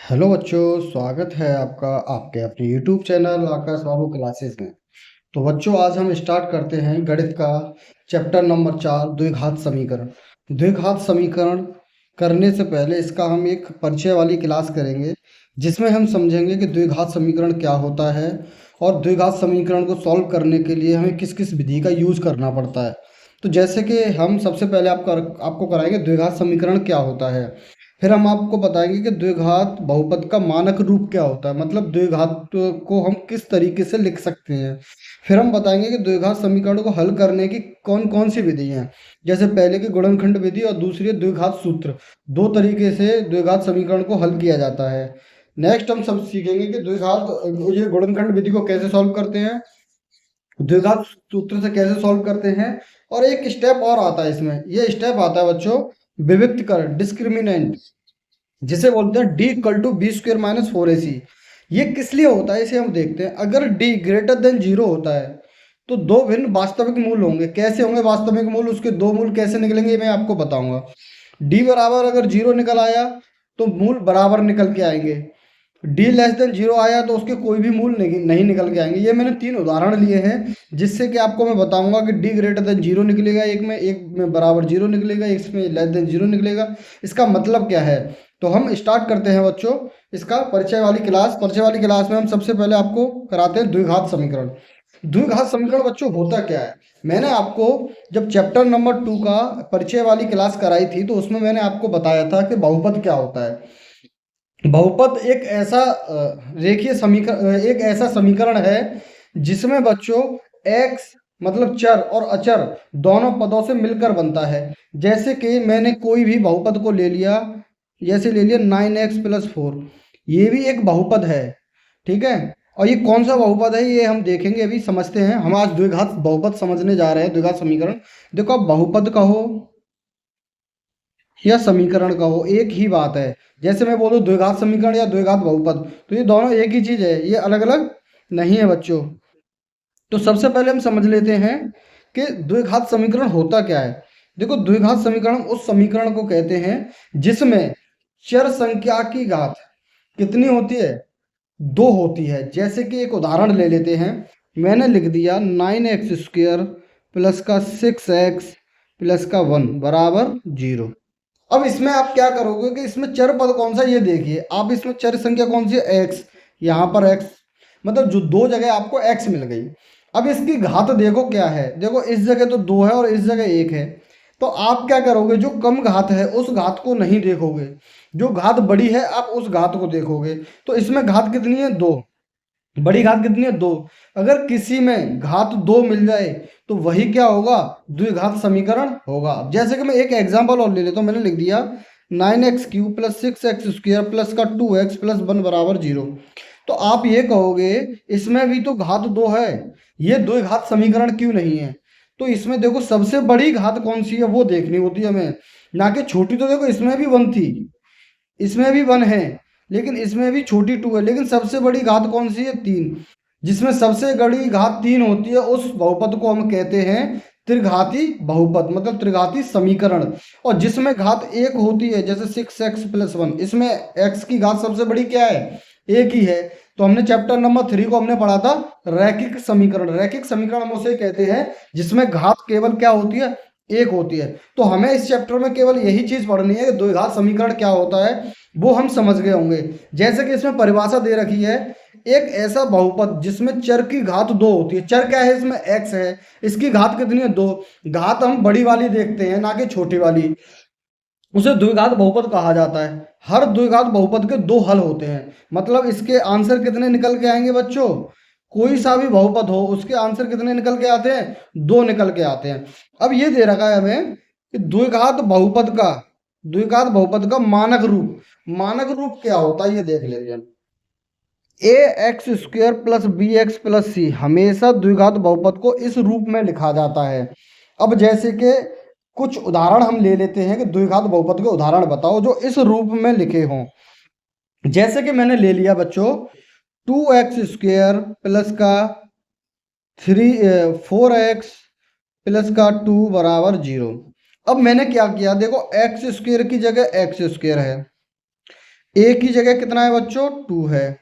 Hello बच्चों, स्वागत है आपका आपके अपने यूट्यूब चैनल आकाश बाबू क्लासेस में। तो बच्चों, आज हम स्टार्ट करते हैं गणित का चैप्टर नंबर 4, द्विघात समीकरण। द्विघात समीकरण करने से पहले इसका हम एक परिचय वाली क्लास करेंगे, जिसमें हम समझेंगे कि द्विघात समीकरण क्या होता है और द्विघात समीकरण को सॉल्व करने के लिए हमें किस किस विधि का यूज करना पड़ता है। तो जैसे कि हम सबसे पहले आपको कराएंगे द्विघात समीकरण क्या होता है। फिर हम आपको बताएंगे कि द्विघात बहुपद का मानक रूप क्या होता है, मतलब द्विघात को हम किस तरीके से लिख सकते हैं। फिर हम बताएंगे कि द्विघात समीकरण को हल करने की कौन कौन सी विधि हैं, जैसे पहले की गुणनखंड विधि और दूसरी है द्विघात सूत्र। दो तरीके से द्विघात समीकरण को हल किया जाता है। नेक्स्ट हम सब सीखेंगे कि द्विघात ये गुणनखंड विधि को कैसे सॉल्व करते हैं, द्विघात सूत्र से कैसे सॉल्व करते हैं। और एक स्टेप और आता है इसमें, ये स्टेप आता है बच्चों विविक्तकरण, डिस्क्रिमिनेंट, जिसे बोलते हैं D equal to B square minus 4ac। ये किस लिए होता है इसे हम देखते हैं। अगर डी ग्रेटर देन जीरो होता है तो दो भिन्न वास्तविक मूल होंगे। कैसे होंगे वास्तविक मूल, उसके दो मूल कैसे निकलेंगे ये मैं आपको बताऊंगा। डी बराबर अगर जीरो निकल आया तो मूल बराबर निकल के आएंगे। डी लेस देन जीरो आया तो उसके कोई भी मूल नहीं निकल के आएंगे। ये मैंने तीन उदाहरण लिए हैं, जिससे कि आपको मैं बताऊंगा कि डी ग्रेटर देन जीरो निकलेगा एक में बराबर जीरो निकलेगा, एक में लेस देन जीरो निकलेगा। इसका मतलब क्या है। तो हम स्टार्ट करते हैं बच्चों इसका परिचय वाली क्लास। परिचय वाली क्लास में हम सबसे पहले आपको कराते हैं द्विघात समीकरण। द्विघात समीकरण बच्चों होता क्या है। मैंने आपको जब चैप्टर नंबर 2 का परिचय वाली क्लास कराई थी तो उसमें मैंने आपको बताया था कि बहुपद क्या होता है। बहुपद एक ऐसा रेखीय समीकरण, एक ऐसा समीकरण है जिसमें बच्चों x मतलब चर और अचर दोनों पदों से मिलकर बनता है। जैसे कि मैंने कोई भी बहुपद को ले लिया, जैसे ले लिया 9x+4, ये भी एक बहुपद है, ठीक है। और ये कौन सा बहुपद है ये हम देखेंगे, अभी समझते हैं। हम आज द्विघात बहुपद समझने जा रहे हैं, द्विघात समीकरण। देखो, आप बहुपद कहो या समीकरण कहो एक ही बात है। जैसे मैं बोलूँ द्विघात समीकरण या द्विघात बहुपद, तो ये दोनों एक ही चीज है, ये अलग अलग नहीं है बच्चों। तो सबसे पहले हम समझ लेते हैं कि द्विघात समीकरण होता क्या है। देखो, द्विघात समीकरण उस समीकरण को कहते हैं जिसमें चर संख्या की घात कितनी होती है, दो होती है। जैसे कि एक उदाहरण ले लेते हैं। मैंने लिख दिया 9x² प्लस का 6x प्लस का 1 बराबर 0। अब इसमें आप क्या करोगे कि इसमें चर पद कौन सा ये देखिए आप, इसमें चर संख्या कौन सी है, x। यहाँ पर x, मतलब जो दो जगह आपको x मिल गई। अब इसकी घात देखो क्या है, देखो इस जगह तो दो है और इस जगह एक है। तो आप क्या करोगे, जो कम घात है उस घात को नहीं देखोगे, जो घात बड़ी है आप उस घात को देखोगे। तो इसमें घात कितनी है, दो। बड़ी घात कितनी है, दो। अगर किसी में घात दो मिल जाए तो वही क्या होगा, द्विघात समीकरण होगा। जैसे कि मैं एक एग्जांपल और ले लेता हूँ। मैंने लिख दिया 9x³ प्लस 6x² प्लस का 2x प्लस 1 बराबर 0। तो आप ये कहोगे इसमें भी तो घात दो है, ये द्विघात समीकरण क्यों नहीं है। तो इसमें देखो सबसे बड़ी घात कौन सी है वो देखनी होती है हमें, ना कि छोटी। तो देखो इसमें भी 1 थी, इसमें भी 1 है, लेकिन इसमें भी छोटी 2 है, लेकिन सबसे बड़ी घात कौन सी है, 3। जिसमें सबसे बड़ी घात 3 होती है उस बहुपद को हम कहते हैं त्रिघाती बहुपद, मतलब त्रिघाती समीकरण। और जिसमें घात एक होती है, जैसे 6x+1, इसमें x की घात सबसे बड़ी क्या है, एक ही है। तो हमने चैप्टर नंबर 3 को हमने पढ़ा था रैखिक समीकरण। रैखिक समीकरण हम उसे कहते हैं जिसमें घात केवल क्या होती है, एक होती है। तो हमें इस चैप्टर में केवल यही चीज पढ़नी है कि द्विघात समीकरण क्या होता है, वो हम समझ गए होंगे। जैसे कि इसमें परिभाषा दे रखी है, एक ऐसा बहुपद जिसमें चर की घात दो होती है। चर क्या है, इसमें x है, इसकी घात कितनी है, दो। घात हम बड़ी वाली देखते हैं ना कि छोटी वाली, उसे द्विघात बहुपद कहा जाता है। हर द्विघात बहुपद के दो हल होते हैं, मतलब इसके आंसर कितने निकल के आएंगे बच्चों, कोई सा भी बहुपद हो उसके आंसर कितने निकल के आते हैं, दो निकल के आते हैं। अब ये दे रखा है हमें कि द्विघात बहुपद का मानक रूप, मानक रूप क्या होता है ये देख लेते हैं। ax² plus bx plus c हमेशा द्विघात बहुपद को इस रूप में लिखा जाता है। अब जैसे कि कुछ उदाहरण हम ले लेते हैं कि द्विघात बहुपद के उदाहरण बताओ जो इस रूप में लिखे हों। जैसे कि मैंने ले लिया बच्चों 2x² प्लस का 4x प्लस का 2 बराबर 0। अब मैंने क्या किया, देखो x² की जगह x² है, ए की जगह कितना है बच्चों, 2 है।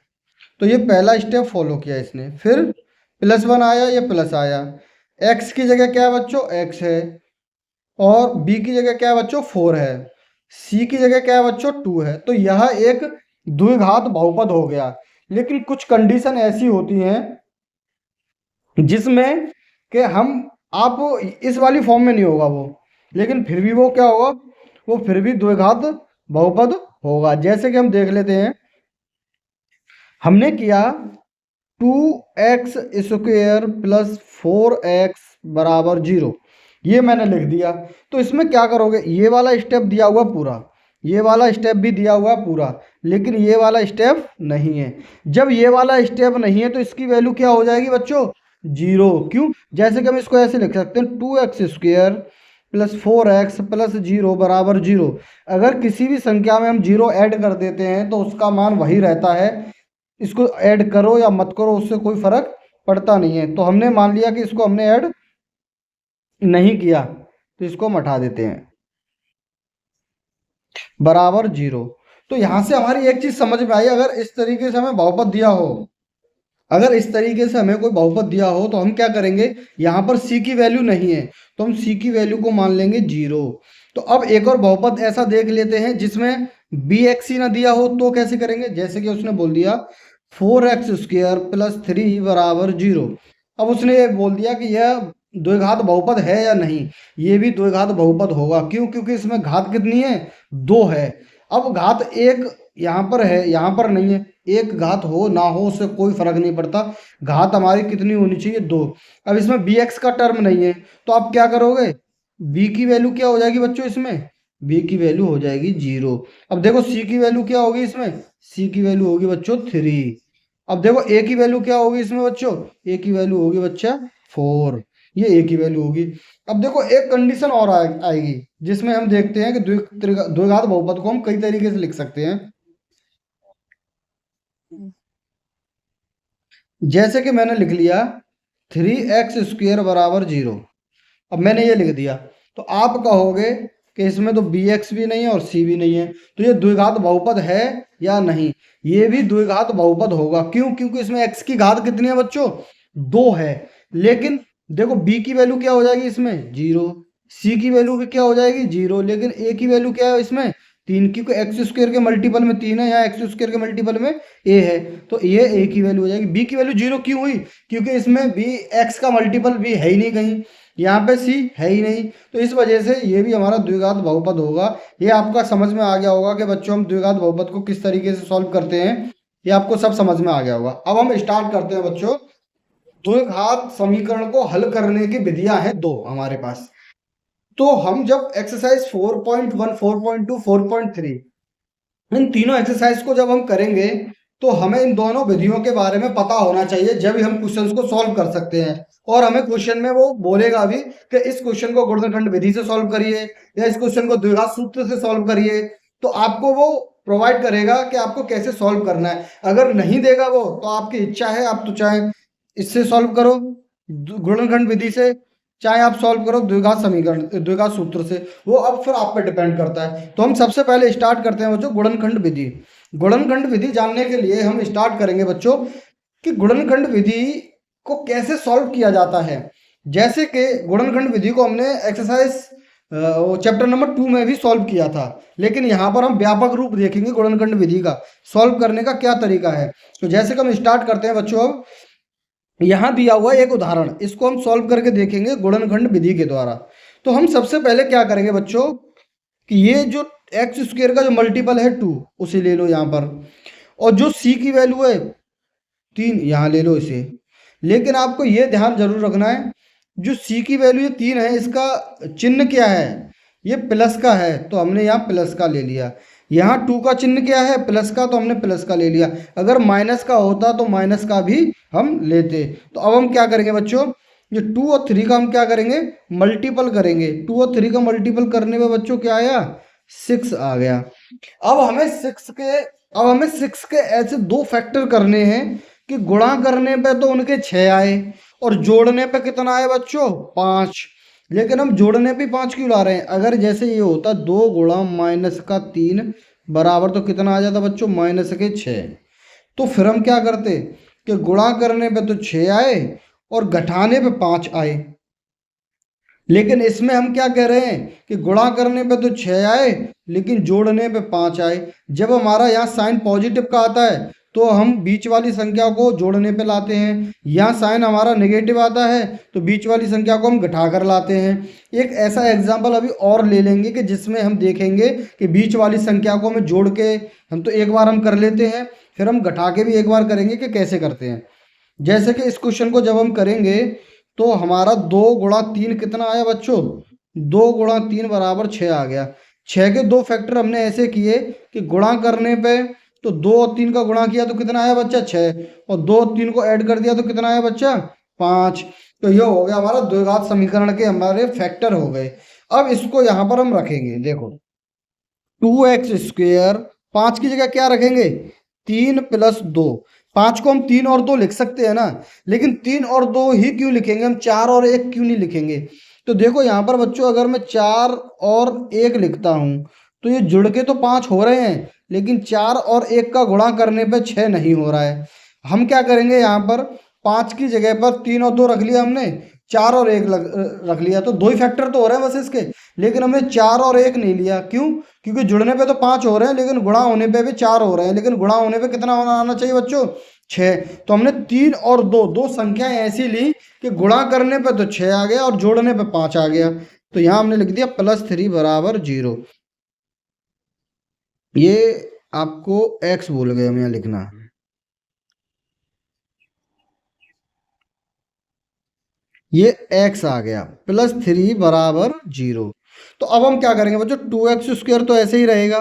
तो ये पहला स्टेप फॉलो किया इसने। फिर +1 आया, ये प्लस आया। एक्स की जगह क्या है बच्चों, एक्स है। और बी की जगह क्या है बच्चों, 4 है। सी की जगह क्या है बच्चों, 2 है। तो यह एक द्विघात बहुपद हो गया। लेकिन कुछ कंडीशन ऐसी होती हैं जिसमें कि हम आप इस वाली फॉर्म में नहीं होगा वो, लेकिन फिर भी वो क्या होगा, वो फिर भी द्विघात बहुपद होगा। जैसे कि हम देख लेते हैं, हमने किया 2x² + 4x = 0, ये मैंने लिख दिया। तो इसमें क्या करोगे, ये वाला स्टेप दिया हुआ पूरा, ये वाला स्टेप भी दिया हुआ पूरा, लेकिन ये वाला स्टेप नहीं है। जब ये वाला स्टेप नहीं है तो इसकी वैल्यू क्या हो जाएगी बच्चों, 0। क्यों, जैसे कि हम इसको ऐसे लिख सकते हैं, 2x² + 4x + 0 = 0। अगर किसी भी संख्या में हम 0 ऐड कर देते हैं तो उसका मान वही रहता है, इसको ऐड करो या मत करो उससे कोई फर्क पड़ता नहीं है। तो हमने मान लिया कि इसको हमने ऐड नहीं किया, तो इसको हम हटा देते हैं, बराबर 0। तो यहां से हमारी एक चीज समझ में आई, अगर इस तरीके से हमें बहुपद दिया हो, अगर इस तरीके से हमें कोई बहुपद दिया हो तो हम क्या करेंगे, यहाँ पर c की वैल्यू नहीं है तो हम c की वैल्यू को मान लेंगे 0। तो अब एक और बहुपद ऐसा देख लेते हैं जिसमें bx ना दिया हो, तो कैसे करेंगे। जैसे कि उसने बोल दिया 4x² + 3 = 0। अब उसने ये बोल दिया कि यह द्विघात बहुपद है या नहीं, ये भी द्विघात बहुपद होगा। क्यों, क्योंकि इसमें घात कितनी है, 2 है। अब घात एक यहाँ पर है, यहाँ पर नहीं है। एक घात हो ना हो उससे कोई फर्क नहीं पड़ता, घात हमारी कितनी होनी चाहिए, 2। अब इसमें bx का टर्म नहीं है, तो आप क्या करोगे, b की वैल्यू क्या हो जाएगी बच्चों, इसमें b की वैल्यू हो जाएगी 0। अब देखो c की वैल्यू क्या होगी, इसमें c की वैल्यू होगी बच्चों 3। अब देखो a की वैल्यू क्या होगी इसमें बच्चों, a की वैल्यू होगी बच्चा 4, ये a की वैल्यू होगी। अब देखो एक कंडीशन और आएगी जिसमें हम देखते हैं कि द्विघात बहुपद को हम कई तरीके से लिख सकते हैं। जैसे कि मैंने लिख लिया 3x² = 0। अब मैंने ये लिख दिया, तो आप कहोगे कि इसमें तो bx भी नहीं है और c भी नहीं है, तो ये द्विघात बहुपद है या नहीं। ये भी द्विघात बहुपद होगा। क्यों, क्योंकि इसमें x की घात कितनी है बच्चों, 2 है। लेकिन देखो b की वैल्यू क्या हो जाएगी इसमें, 0। c की वैल्यू भी क्या हो जाएगी, 0। लेकिन a की वैल्यू क्या है इसमें, 3, क्योंकि x² के मल्टीपल में 3 है, यहाँ x² के मल्टीपल में a है, तो ये a की वैल्यू हो जाएगी। b की वैल्यू 0 क्यों हुई, क्योंकि इसमें b x का मल्टीपल भी है ही नहीं कहीं, यहाँ पे c है ही नहीं, तो इस वजह से ये भी हमारा द्विघात बहुपद होगा। ये आपका समझ में आ गया होगा कि बच्चों हम द्विघात बहुपद को किस तरीके से सॉल्व करते हैं, ये आपको सब समझ में आ गया होगा। अब हम स्टार्ट करते हैं बच्चों। द्विघात समीकरण को हल करने की विधियां हैं 2 हमारे पास। तो हम जब एक्सरसाइज 4.1, 4.2, 4.3 इन तीनों एक्सरसाइज को जब हम करेंगे तो हमें इन दोनों विधियों के बारे में पता होना चाहिए, जब हम क्वेश्चंस को सॉल्व कर सकते हैं। और हमें क्वेश्चन में वो बोलेगा भी कि इस क्वेश्चन को गुणनखंड विधि से सॉल्व करिए या इस क्वेश्चन को द्विघात सूत्र से सॉल्व करिए, तो आपको वो प्रोवाइड करेगा कि आपको कैसे सॉल्व करना है। अगर नहीं देगा वो तो आपकी इच्छा है, आप तो चाहे इससे सॉल्व करो गुणनखंड विधि से, चाहे आप सॉल्व करो द्विघात समीकरण द्विघात सूत्र से, वो अब फिर आप पे डिपेंड करता है। तो हम सबसे पहले स्टार्ट करते हैं बच्चों गुणनखंड विधि। गुणनखंड विधि जानने के लिए हम स्टार्ट करेंगे बच्चों कि गुणनखंड विधि को कैसे सॉल्व किया जाता है। जैसे कि गुणनखंड विधि को हमने एक्सरसाइज चैप्टर नंबर 2 में भी सॉल्व किया था, लेकिन यहाँ पर हम व्यापक रूप देखेंगे गुणनखंड विधि का सॉल्व करने का क्या तरीका है। तो जैसे कि हम स्टार्ट करते हैं बच्चों, अब यहाँ दिया हुआ एक उदाहरण, इसको हम सॉल्व करके देखेंगे गुणनखंड विधि के द्वारा। तो हम सबसे पहले क्या करेंगे बच्चों कि ये जो x² का जो मल्टीपल है 2 उसे ले लो यहाँ पर, और जो c की वैल्यू है 3 यहाँ ले लो इसे। लेकिन आपको ये ध्यान जरूर रखना है, जो c की वैल्यू ये 3 है, इसका चिन्ह क्या है, ये प्लस का है तो हमने यहाँ प्लस का ले लिया। यहाँ 2 का चिन्ह क्या है, प्लस का, तो हमने प्लस का ले लिया। अगर माइनस का होता तो माइनस का भी हम लेते। तो अब हम क्या करेंगे बच्चों, ये 2 और 3 का हम क्या करेंगे, मल्टीपल करेंगे। 2 और 3 का मल्टीपल करने में बच्चों क्या आया, 6 आ गया। अब हमें 6 के ऐसे 2 फैक्टर करने हैं कि गुणा करने पे तो उनके 6 आए और जोड़ने पे कितना आए बच्चों, 5। लेकिन हम जोड़ने पे 5 क्यों ला रहे हैं, अगर जैसे ये होता 2 गुणा -3 बराबर तो कितना आ जाता बच्चों, -6। तो फिर हम क्या करते कि गुणा करने पे तो 6 आए और घटाने पे 5 आए। लेकिन इसमें हम क्या कह रहे हैं कि गुणा करने पे तो 6 आए लेकिन जोड़ने पे 5 आए। जब हमारा यहाँ साइन पॉजिटिव का आता है तो हम बीच वाली संख्या को जोड़ने पे लाते हैं, यहाँ साइन हमारा नेगेटिव आता है तो बीच वाली संख्या को हम घटा कर लाते हैं। एक ऐसा एग्जाम्पल अभी और ले लेंगे कि जिसमें हम देखेंगे कि बीच वाली संख्या को हमें जोड़ के, हम तो एक बार हम कर लेते हैं, फिर हम घटा के भी एक बार करेंगे कि कैसे करते हैं। जैसे कि इस क्वेश्चन को जब हम करेंगे तो हमारा 2 × 3 कितना आया बच्चों, 2 × 3 बराबर 6 आ गया। 6 के 2 फैक्टर हमने ऐसे किए कि गुणा करने पे तो 2 और 3 का गुणा किया तो कितना आया बच्चा 6, और 2 और 3 को ऐड कर दिया तो कितना आया बच्चा 5। तो ये हो गया हमारा द्विघात समीकरण के हमारे फैक्टर हो गए। अब इसको यहाँ पर हम रखेंगे, देखो 2x², 5 की जगह क्या रखेंगे 3 + 2। 5 को हम 3 और 2 लिख सकते हैं ना, लेकिन 3 और 2 ही क्यों लिखेंगे हम, 4 और 1 क्यों नहीं लिखेंगे। तो देखो यहाँ पर बच्चों अगर मैं 4 और 1 लिखता हूँ तो ये जुड़ के तो 5 हो रहे हैं, लेकिन 4 और 1 का गुणा करने पे 6 नहीं हो रहा है। हम क्या करेंगे यहाँ पर 5 की जगह पर 3 और 2 रख लिया हमने, 4 और 1 रख लिया, तो 2 ही फैक्टर तो हो रहे हैं बस इसके। लेकिन हमने 4 और 1 नहीं लिया, क्यों, क्योंकि जुड़ने पे तो 5 हो रहे हैं लेकिन गुणा होने पे भी 4 हो रहे हैं, लेकिन गुणा होने पे कितना होना आना चाहिए बच्चों 6। तो हमने 3 और 2, दो संख्याएं ऐसी ली कि गुणा करने पे तो 6 आ गया और जोड़ने पे 5 आ गया। तो यहाँ हमने लिख दिया +3 बराबर 0। ये आपको x भूल गए हम यहाँ लिखना, ये x आ गया, +3 बराबर 0। तो अब हम क्या करेंगे बच्चों, 2x² तो ऐसे ही रहेगा।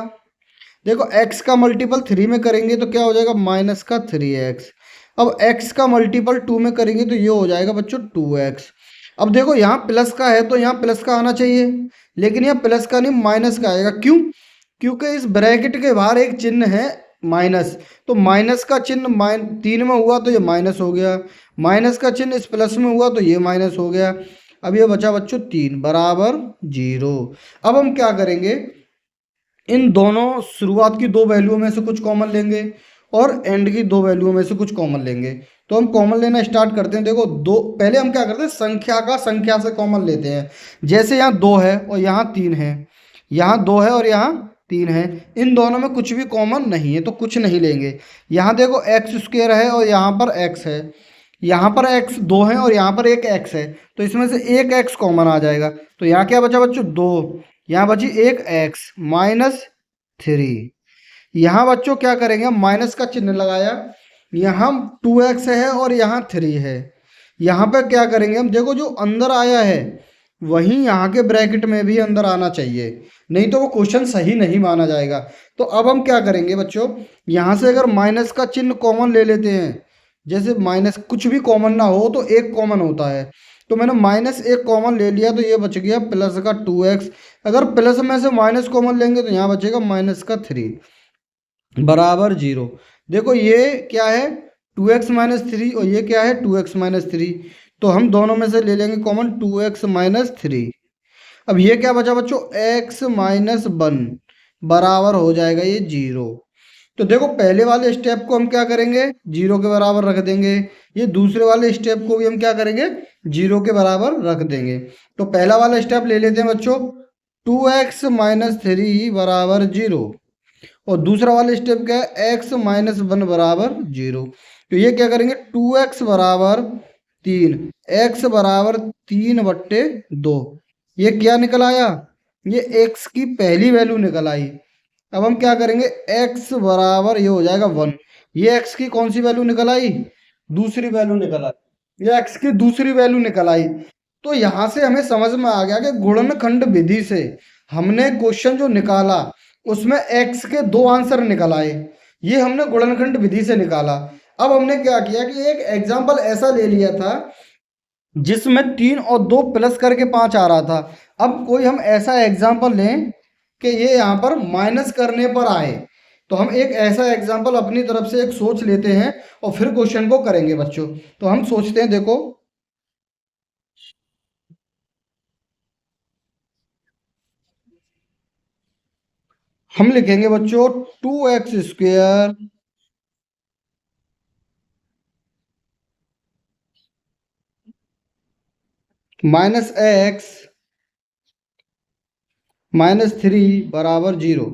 देखो x का मल्टीपल 3 में करेंगे तो क्या हो जाएगा -3x। अब x का मल्टीपल 2 में करेंगे तो ये हो जाएगा बच्चों 2x। अब देखो यहाँ प्लस का है तो यहाँ प्लस का आना चाहिए, लेकिन यहाँ प्लस का नहीं माइनस का आएगा, क्यों, क्योंकि इस ब्रैकेट के बाहर एक चिन्ह है माइनस। तो माइनस का चिन्ह 3 में हुआ तो ये माइनस हो गया, माइनस का चिन्ह इस प्लस में हुआ तो ये माइनस हो गया। अब ये बचा बच्चों 3 बराबर 0। अब हम क्या करेंगे, इन दोनों शुरुआत की 2 वैल्यू में से कुछ कॉमन लेंगे और एंड की 2 वैल्यू में से कुछ कॉमन लेंगे। तो हम कॉमन लेना स्टार्ट करते हैं। देखो दो, पहले हम क्या करते हैं संख्या का संख्या से कॉमन लेते हैं। जैसे यहाँ 2 है और यहाँ 3 है, यहाँ 2 है और यहाँ 3 है, इन दोनों में कुछ भी कॉमन नहीं है तो कुछ नहीं लेंगे। यहाँ देखो x² है और यहाँ पर x है, यहाँ पर x 2 है और यहाँ पर एक x है, तो इसमें से एक x कॉमन आ जाएगा। तो यहाँ क्या बचा बच्चों 2, यहाँ बची एक x -3। यहाँ बच्चों क्या करेंगे, हम माइनस का चिन्ह लगाया, यहाँ 2x है और यहाँ 3 है। यहाँ पे क्या करेंगे हम, देखो जो अंदर आया है वहीं यहाँ के ब्रैकेट में भी अंदर आना चाहिए, नहीं तो वो क्वेश्चन सही नहीं माना जाएगा। तो अब हम क्या करेंगे बच्चों, यहाँ से अगर माइनस का चिन्ह कॉमन ले लेते हैं, जैसे माइनस कुछ भी कॉमन ना हो तो एक कॉमन होता है, तो मैंने -1 कॉमन ले लिया तो ये बच गया प्लस का 2x। अगर प्लस में से माइनस कॉमन लेंगे तो यहाँ बचेगा -3 बराबर 0। देखो ये क्या है 2x - 3 और ये क्या है 2x - 3, तो हम दोनों में से ले लेंगे कॉमन 2x - 3। अब ये क्या बचा बच्चों x - 1 बराबर हो जाएगा ये 0। तो देखो पहले वाले स्टेप को हम क्या करेंगे 0 के बराबर रख देंगे, ये दूसरे वाले स्टेप को भी हम क्या करेंगे 0 के बराबर रख देंगे। तो पहला वाला स्टेप ले लेते हैं बच्चों 2x - 3 बराबर 0, और दूसरा वाला स्टेप क्या है x - 1 बराबर 0। तो ये क्या करेंगे 2x बराबर 3, x बराबर 3/2। ये क्या निकल आया, ये x की पहली वैल्यू निकल आई। अब हम क्या करेंगे x बराबर ये हो जाएगा 1, ये x की कौन सी वैल्यू निकल आई, दूसरी वैल्यू निकल आई, ये x की दूसरी वैल्यू निकल आई। तो यहाँ से हमें समझ में आ गया कि गुणनखंड विधि से हमने क्वेश्चन जो निकाला उसमें x के 2 आंसर निकल आए, ये हमने गुणनखंड विधि से निकाला। अब हमने क्या किया कि एक एग्जाम्पल ऐसा ले लिया था जिसमें 3 और 2 प्लस करके 5 आ रहा था। अब कोई हम ऐसा एग्जाम्पल लें कि ये यहाँ पर माइनस करने पर आए, तो हम एक ऐसा एग्जाम्पल अपनी तरफ से एक सोच लेते हैं और फिर क्वेश्चन को करेंगे बच्चों। तो हम सोचते हैं, देखो हम लिखेंगे बच्चों 2x² -x -3 बराबर 0।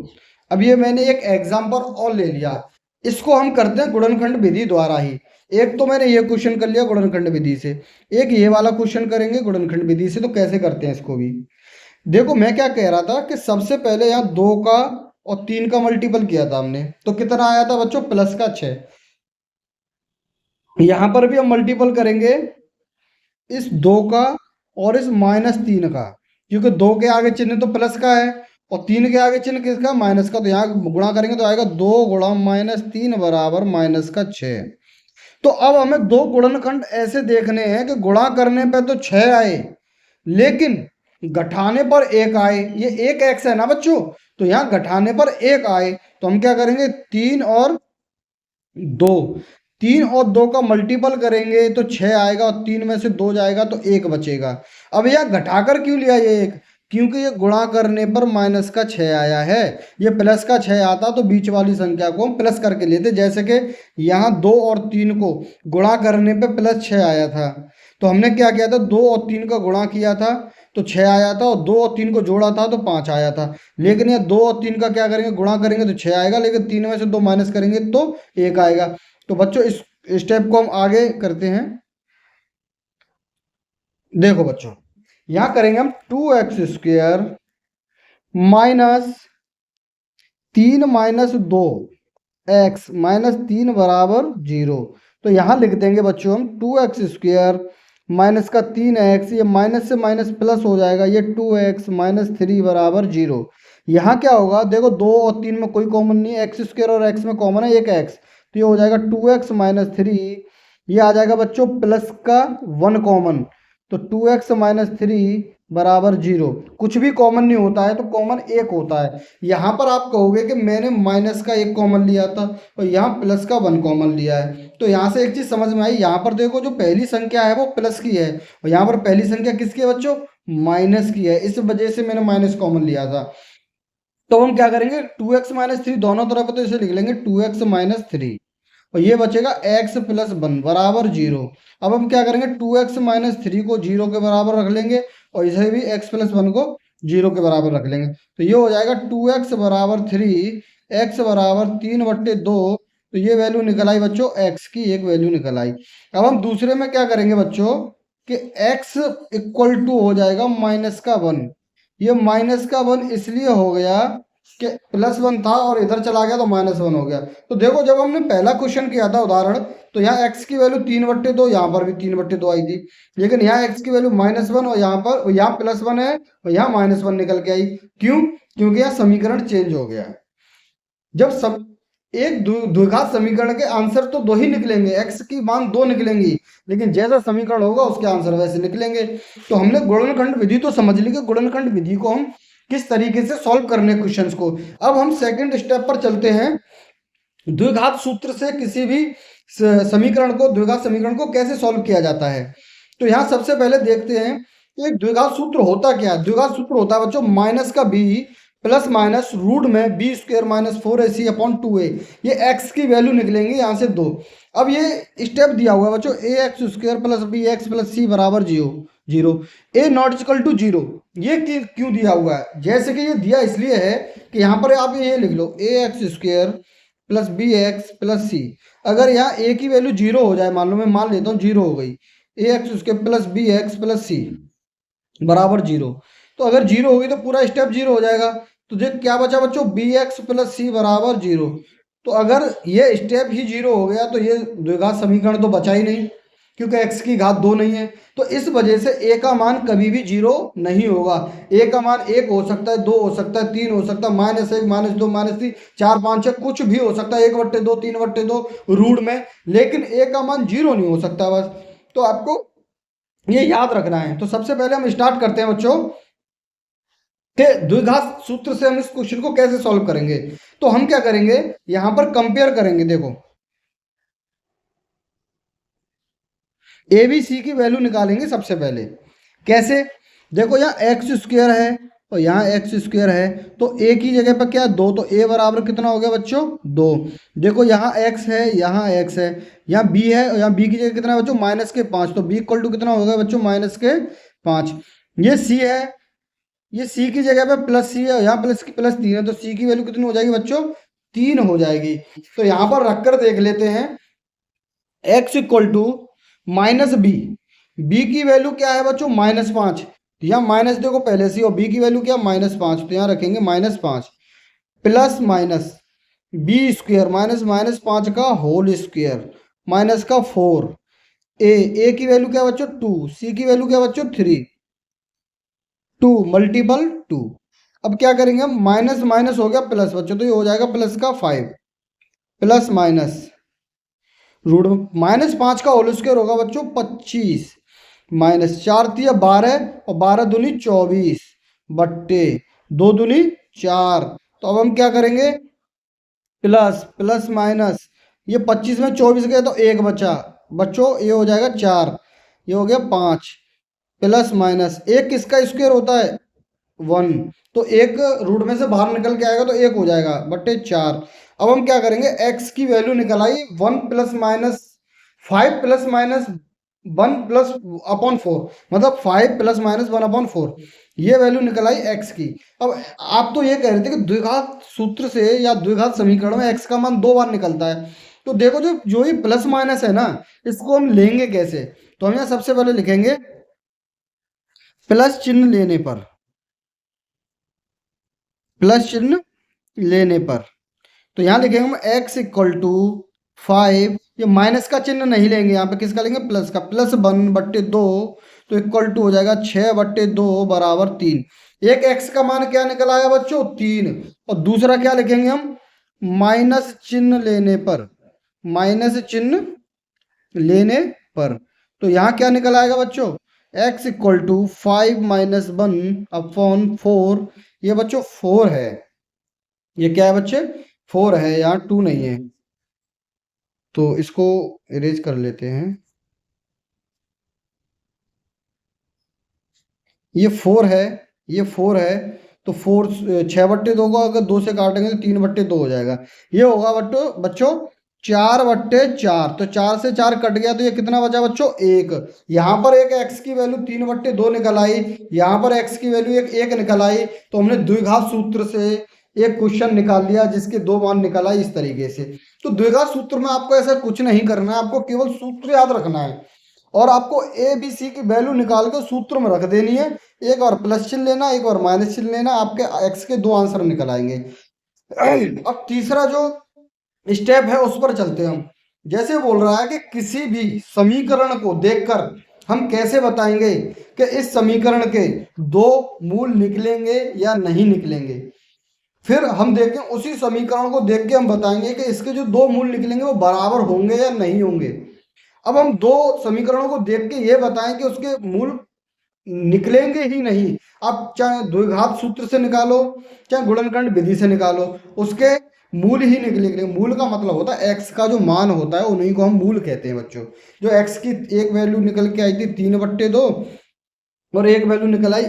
अब ये मैंने एक एग्जाम्पल और ले लिया, इसको हम करते हैं गुणनखंड विधि द्वारा ही। एक तो मैंने ये क्वेश्चन कर लिया गुणनखंड विधि से, एक ये वाला क्वेश्चन करेंगे गुणनखंड विधि से। तो कैसे करते हैं इसको भी देखो। मैं क्या कह रहा था कि सबसे पहले यहाँ 2 का और 3 का मल्टीपल किया था हमने, तो कितना आया था बच्चों? प्लस का 6। यहाँ पर भी हम मल्टीपल करेंगे इस 2 का और इस -3 का, क्योंकि 2 के आगे चिन्ह तो प्लस का है और 3 के आगे चिन्ह किसका? माइनस का। तो यहाँ गुणा करेंगे तो आएगा 2 गुणा -3 बराबर -6। तो अब हमें दो गुणनखंड ऐसे देखने हैं कि गुणा करने पे तो 6 आए, लेकिन घटाने पर 1 आए। ये एक एक्स है ना बच्चों, तो यहाँ घटाने पर 1 आए। तो हम क्या करेंगे? 3 और 2, 3 और 2 का मल्टीपल करेंगे तो 6 आएगा और 3 में से 2 जाएगा तो 1 बचेगा। अब यह घटाकर क्यों लिया ये 1? क्योंकि ये गुणा करने पर माइनस का 6 आया है। ये प्लस का 6 आता तो बीच वाली संख्या को हम प्लस करके लेते, जैसे कि यहाँ 2 और 3 को गुणा करने पे +6 आया था। तो हमने क्या किया था? 2 और 3 का गुणा किया था तो 6 आया था, और 2 और 3 को जोड़ा था तो 5 आया था। लेकिन ये 2 और 3 का क्या करेंगे? गुणा करेंगे तो 6 आएगा, लेकिन 3 में से 2 माइनस करेंगे तो 1 आएगा। तो बच्चों इस स्टेप को हम आगे करते हैं। देखो बच्चों, यहाँ करेंगे हम 2x² -3 -2 x -3 बराबर 0। तो यहाँ लिख देंगे बच्चों हम 2x² माइनस का 3x, ये माइनस से माइनस प्लस हो जाएगा, ये 2x -3 बराबर 0। यहाँ क्या होगा? देखो 2 और 3 में कोई कॉमन नहीं है, x² और x में कॉमन है एक x, तो ये हो जाएगा 2x -3। ये आ जाएगा बच्चों प्लस का 1 कॉमन, तो 2x -3 बराबर 0। कुछ भी कॉमन नहीं होता है तो कॉमन 1 होता है। यहाँ पर आप कहोगे कि मैंने माइनस का 1 कॉमन लिया था और यहाँ प्लस का 1 कॉमन लिया है। तो यहाँ से एक चीज़ समझ में आई, यहाँ पर देखो जो पहली संख्या है वो प्लस की है और यहाँ पर पहली संख्या किसकी है बच्चों? माइनस की है, इस वजह से मैंने माइनस कॉमन लिया था। तो हम क्या करेंगे? 2x -3 दोनों तरफ है तो इसे लिख लेंगे 2x -3 और ये बचेगा x + 1 बराबर 0। अब हम क्या करेंगे? 2x -3 को 0 के बराबर रख लेंगे और इसे भी x + 1 को 0 के बराबर रख लेंगे। तो ये हो जाएगा 2x बराबर 3, x बराबर 3/2। तो ये वैल्यू निकल आई बच्चों, x की एक वैल्यू निकल आई। अब हम दूसरे में क्या करेंगे बच्चों कि x = हो जाएगा -1। ये -1 इसलिए हो गया कि +1 था और इधर चला गया तो -1 हो गया। तो देखो जब हमने पहला क्वेश्चन किया था उदाहरण, तो यहाँ x की वैल्यू 3/2, यहाँ पर भी 3/2 आई थी, लेकिन यहाँ x की वैल्यू -1 और यहाँ +1 है और यहाँ -1 निकल के आई। क्यों? क्योंकि यहाँ समीकरण चेंज हो गया। जब सब एक द्विघात समीकरण के आंसर तो 2 ही निकलेंगे, x की मान 2 निकलेंगी, लेकिन जैसा समीकरण होगा उसके आंसर वैसे निकलेंगे। तो हमने गुणनखंड विधि तो समझ ली कि गुणनखंड विधि को हम किस तरीके से सॉल्व करने क्वेश्चंस को। अब हम सेकंड स्टेप पर चलते हैं, द्विघात सूत्र से किसी भी समीकरण को, द्विघात समीकरण को कैसे सॉल्व किया जाता है। तो यहाँ सबसे पहले देखते हैं एक द्विघात सूत्र होता क्या है। द्विघात सूत्र होता है बच्चों माइनस का b प्लस माइनस रूट में b² - 4ac/2a। ये x की वैल्यू निकलेंगे यहाँ से 2। अब ये स्टेप दिया हुआ है बच्चों ax² + bx + c बराबर 0 a ≠ 0। ये क्यों दिया हुआ है? जैसे कि ये दिया इसलिए है कि यहाँ पर आप ये लिख लो ax² + bx + c। अगर यहाँ a की वैल्यू 0 हो जाए, मान लो मैं मान लेता हूँ 0 हो गई, ax² + bx + c बराबर 0। तो अगर 0 होगी तो पूरा स्टेप 0 हो जाएगा। तो देख क्या बचा बच्चों, bx + c बराबर 0। तो अगर ये स्टेप ही 0 हो गया तो ये द्विघात समीकरण तो बचा ही नहीं, क्योंकि x की घात 2 नहीं है। तो इस वजह से a का मान कभी भी 0 नहीं होगा। a का मान 1 हो सकता है, 2 हो सकता है, 3 हो सकता है, -1 -2 -3 4 5 6 कुछ भी हो सकता है, 1/2 3/2 रूट में, लेकिन a का मान 0 नहीं हो सकता बस। तो आपको ये याद रखना है। तो सबसे पहले हम स्टार्ट करते हैं बच्चों कि द्विघात सूत्र से हम इस क्वेश्चन को कैसे सॉल्व करेंगे। तो हम क्या करेंगे, यहां पर कंपेयर करेंगे। देखो ए बी सी की वैल्यू निकालेंगे सबसे पहले। कैसे? देखो यहाँ x² है और यहाँ एक्स स्क्वायर है, तो ए की जगह पर क्या है 2, तो ए बराबर कितना हो गया बच्चों 2। देखो यहाँ एक्स है, यहाँ एक्स है, यहाँ बी है, और यहाँ बी की जगह कितना है बच्चों -5, तो बी इक्वल टू कितना होगा बच्चों -5। ये सी है, ये सी की जगह पे प्लस सी है, यहाँ प्लस की प्लस 3 है, तो सी की वैल्यू कितनी हो जाएगी बच्चों 3 हो जाएगी। तो यहाँ पर रखकर देख लेते हैं x equal to minus B, B की वैल्यू क्या है बच्चों -5, यहाँ माइनस देखो पहले से, और बी की वैल्यू क्या -5, तो यहाँ रखेंगे -5 प्लस माइनस बी स्क्वायर -5 का होल स्क्वायर माइनस का 4, ए की वैल्यू क्या बच्चों 2, सी की वैल्यू क्या बच्चों 3, 2 मल्टीपल 2। अब क्या करेंगे हम, माइनस माइनस हो गया प्लस बच्चों, तो ये हो जाएगा प्लस का 5 प्लस माइनस रूट -5 का होल स्क्वायर होगा बच्चों 25 माइनस 4×3 = 12 और 12×2 = 24 बट्टे 2×2 = 4। तो अब हम क्या करेंगे, प्लस प्लस माइनस, ये 25 में 24 गए तो 1 बचा बच्चों, ये हो जाएगा 4, ये हो गया 5 प्लस माइनस 1 किसका स्क्वायर होता है 1, तो 1 रूट में से बाहर निकल के आएगा तो 1 हो जाएगा बट्टे 4। अब हम क्या करेंगे, x की वैल्यू निकल आई 1 + -5 + -1 प्लस अपॉन 4, मतलब 5 + -1/4, ये वैल्यू निकल आई x की। अब आप तो ये कह रहे थे कि द्विघात सूत्र से या द्विघात समीकरण में x का मान 2 बार निकलता है, तो देखो जो जो ये प्लस माइनस है ना, इसको हम लेंगे कैसे, तो हम यहाँ सबसे पहले लिखेंगे प्लस चिन्ह लेने पर, प्लस चिन्ह लेने पर, तो यहाँ लिखेंगे हम x इक्वल टू 5, ये माइनस का चिन्ह नहीं लेंगे, यहाँ पे किसका लेंगे प्लस का, +1/2, तो इक्वल टू हो जाएगा 6/2 = 3। एक x का मान क्या निकल आया बच्चों 3, और दूसरा क्या लिखेंगे हम माइनस चिन्ह लेने पर, माइनस चिन्ह लेने पर, तो यहाँ क्या निकल आएगा बच्चों x इक्वल टू 5 - 1/4, ये बच्चों 4 है, ये क्या है बच्चे 4 है, यहाँ 2 नहीं है, तो इसको इरेज कर लेते हैं। ये 4 है, ये 4 है, तो 4 6/2 को अगर 2 से काटेंगे तो 3/2 हो जाएगा, ये होगा बच्चों 4/4, तो 4 से 4 कट गया, तो ये कितना बचा बच्चों 1। यहाँ पर एक x की वैल्यू 3/2 निकल आई, यहाँ पर x की वैल्यू 1 निकल आई, तो हमने द्विघात सूत्र से एक क्वेश्चन निकाल लिया जिसके 2 मान निकल आए इस तरीके से। तो द्विघात सूत्र में आपको ऐसा कुछ नहीं करना है, आपको केवल सूत्र याद रखना है, और आपको ए बी सी की वैल्यू निकाल के सूत्र में रख देनी है, एक बार प्लस चिन्ह लेना, एक बार माइनस चिन्ह लेना, आपके x के 2 आंसर निकल आएंगे। अब तीसरा जो स्टेप है उस पर चलते हैं हम। जैसे बोल रहा है कि किसी भी समीकरण को देखकर हम कैसे बताएंगे कि इस समीकरण के 2 मूल निकलेंगे या नहीं निकलेंगे, फिर हम देखें उसी समीकरण को देख के हम बताएंगे कि इसके जो 2 मूल निकलेंगे वो बराबर होंगे या नहीं होंगे। अब हम 2 समीकरणों को देख के ये बताएं कि उसके मूल निकलेंगे ही नहीं, आप चाहे द्विघात सूत्र से निकालो चाहे गुणनखंड विधि से निकालो, उसके मूल ही निकलेंगे। मूल का मतलब होता है x का जो मान होता है उन्हीं को हम मूल कहते हैं बच्चों। जो x की एक वैल्यू निकल के आई थी 3/2 और एक वैल्यू निकल आई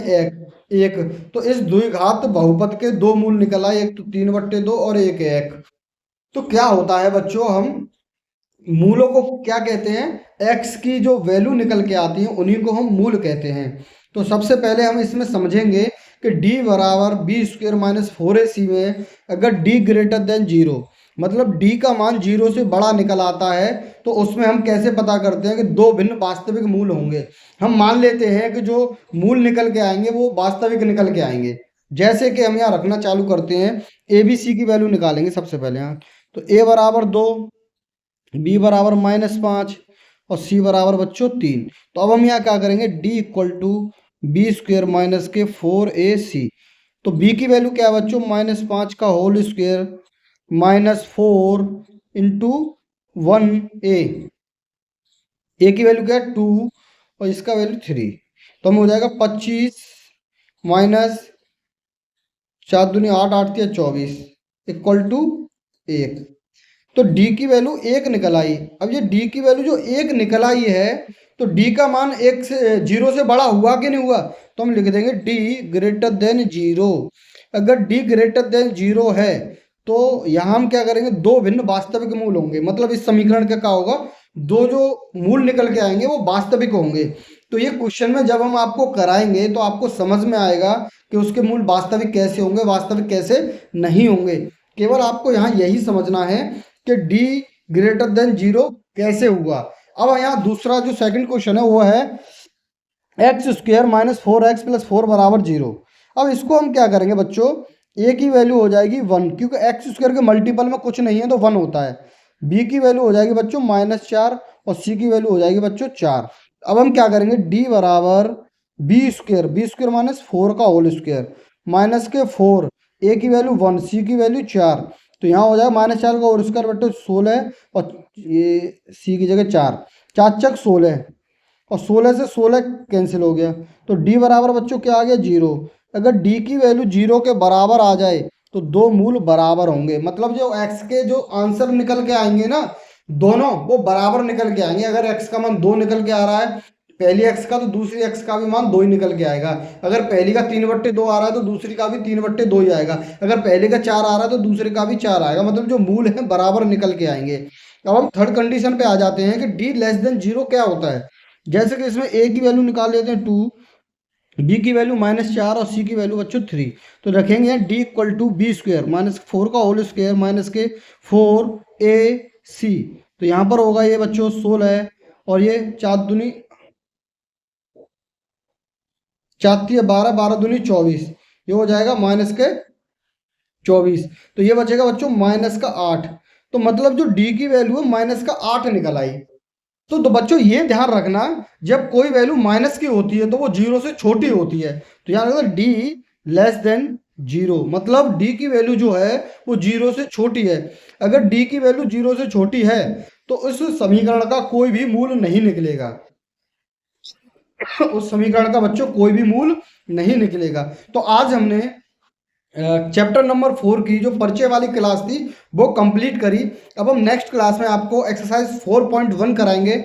1, तो इस द्विघात बहुपद के 2 मूल निकल आए, एक तो 3/2 और एक 1। तो क्या होता है बच्चों, हम मूलों को क्या कहते हैं, x की जो वैल्यू निकल के आती है उन्हीं को हम मूल कहते हैं। तो सबसे पहले हम इसमें समझेंगे कि d = b² - 4ac में अगर d > 0, मतलब d का मान 0 से बड़ा निकल आता है, तो उसमें हम कैसे पता करते हैं कि 2 भिन्न वास्तविक मूल होंगे। हम मान लेते हैं कि जो मूल निकल के आएंगे वो वास्तविक निकल के आएंगे। जैसे कि हम यहाँ रखना चालू करते हैं, ए बी सी की वैल्यू निकालेंगे सबसे पहले यहाँ, तो a = 2, b = -5 और c = बच्चों 3। तो अब हम यहाँ क्या करेंगे, d = b² - 4ac, तो b की वैल्यू क्या है बच्चों -5 का होल स्क्वायर -4 × 1a, a की वैल्यू क्या है 2 और इसका वैल्यू 3, तो हम हो जाएगा 25 माइनस 4×2 = 8, 8×3 = 24 इक्वल टू 1। तो d की वैल्यू 1 निकल आई। अब ये d की वैल्यू जो 1 निकल आई है, तो d का मान 1 से 0 से बड़ा हुआ कि नहीं हुआ, तो हम लिख देंगे डी ग्रेटर देन जीरो। अगर डी ग्रेटर देन जीरो है तो यहाँ हम क्या करेंगे, दो भिन्न वास्तविक मूल होंगे। मतलब इस समीकरण का क्या होगा, दो जो मूल निकल के आएंगे वो वास्तविक होंगे। तो ये क्वेश्चन में जब हम आपको कराएंगे तो आपको समझ में आएगा कि उसके मूल वास्तविक कैसे होंगे, वास्तविक कैसे नहीं होंगे। केवल आपको यहाँ यही समझना है कि डी ग्रेटर देन जीरो कैसे हुआ। अब यहाँ दूसरा जो सेकंड क्वेश्चन है वो है x square minus 4x plus 4 बराबर जीरो। अब इसको हम क्या करेंगे बच्चों, ए की वैल्यू हो जाएगी 1, क्योंकि एक्स स्क्वायर के मल्टीपल में कुछ नहीं है तो 1 होता है। बी की वैल्यू हो जाएगी बच्चों -4 और सी की वैल्यू हो जाएगी बच्चों 4। अब हम क्या करेंगे, डी बराबर बी स्क्वायर माइनस 4 का होल स्क्वायर माइनस के 4, ए की वैल्यू 1, सी की वैल्यू 4। तो यहाँ हो जाएगा -4 का होल स्क्वायर बट्टे 16 और ये सी की जगह 4, 4 चक 16 और 16 से 16 कैंसिल हो गया। तो डी बराबर बच्चों क्या आ गया, जीरो। अगर डी की वैल्यू जीरो के बराबर आ जाए तो दो मूल बराबर होंगे। मतलब जो एक्स के जो आंसर निकल के आएंगे ना, दोनों वो बराबर निकल के आएंगे। अगर एक्स का मान 2 निकल के आ रहा है पहली एक्स का, तो दूसरी एक्स का भी मान 2 ही निकल के आएगा। अगर पहली का 3/2 आ रहा है तो दूसरी का भी 3/2 ही आएगा। अगर पहले का 4 आ रहा है तो दूसरे का भी 4 आएगा। मतलब जो मूल है बराबर निकल के आएंगे। अब हम थर्ड कंडीशन पे आ जाते हैं कि डी लेस देन जीरो क्या होता है। जैसे कि इसमें ए की वैल्यू निकाल लेते हैं 2, बी की वैल्यू -4 और सी की वैल्यू बच्चों 3। तो रखेंगे D equal to B square minus 4 का होल स्क्वायर माइनस के 4ac। तो यहाँ पर होगा ये बच्चों 16 और ये 4 दूनी 12, 12 दूनी 24, ये हो जाएगा माइनस के 24। तो ये बचेगा बच्चों -8। तो मतलब जो डी की वैल्यू है -8 निकल आई। तो बच्चों ये ध्यान रखना, जब कोई वैल्यू माइनस की होती है तो वो जीरो से छोटी होती है। तो यहाँ रखना डी लेस देन जीरो, मतलब डी की वैल्यू जो है वो जीरो से छोटी है। अगर डी की वैल्यू जीरो से छोटी है तो उस समीकरण का कोई भी मूल नहीं निकलेगा। उस समीकरण का बच्चों कोई भी मूल नहीं निकलेगा। तो आज हमने चैप्टर नंबर 4 की जो परिचय वाली क्लास थी वो कंप्लीट करी। अब हम नेक्स्ट क्लास में आपको एक्सरसाइज 4.1 कराएंगे।